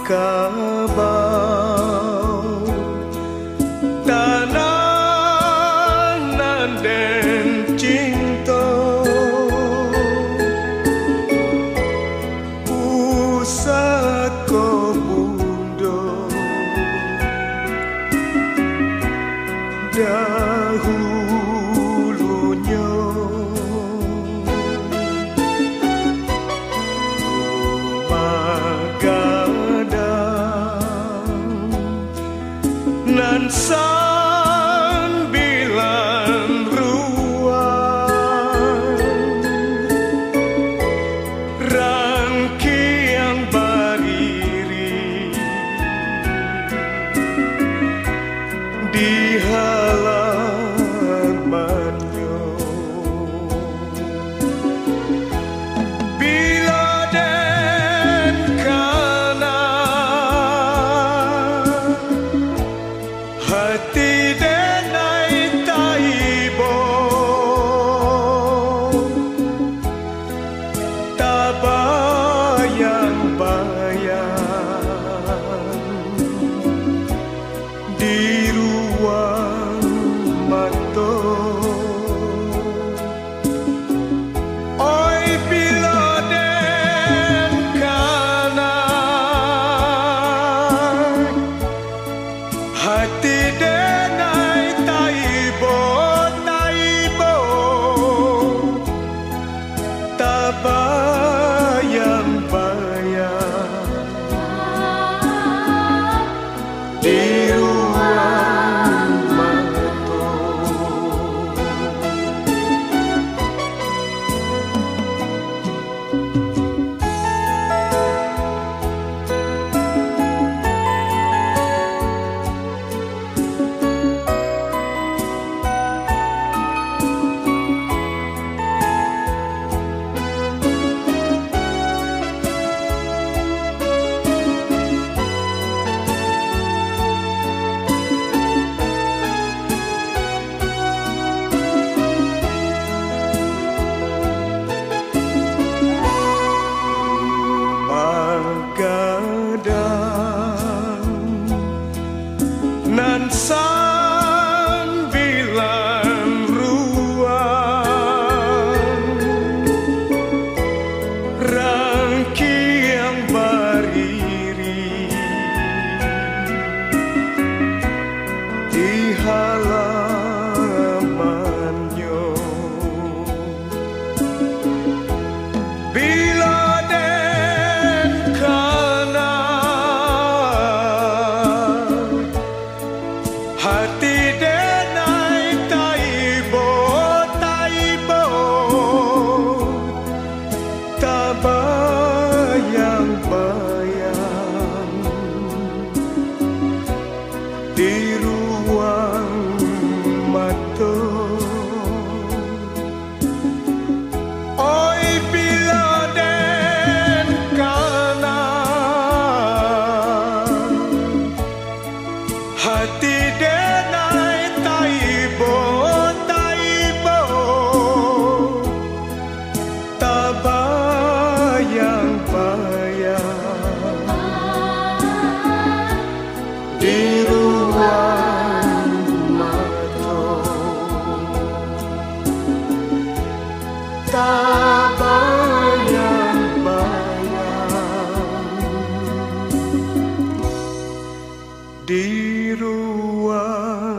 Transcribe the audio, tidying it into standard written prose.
Kabau tanah nanden cinta usah ko bundo dahulunya nan sambilan ruang rangkiang bariri di halamannya bila den kana hati denai taibo tabayang-bayang di ruang mata oi bila den kana hati denai taibo taibo tabayang-bayang di ruang mata Magadang nan sambilan ruang rangkiang bariri di halamannya bila den kana hati denai taibo taibo tabayang-bayang di ruang mata oi bila den kana hati denai taibo taibo tabayang-bayang di ruang mata tabayang-bayang di ruang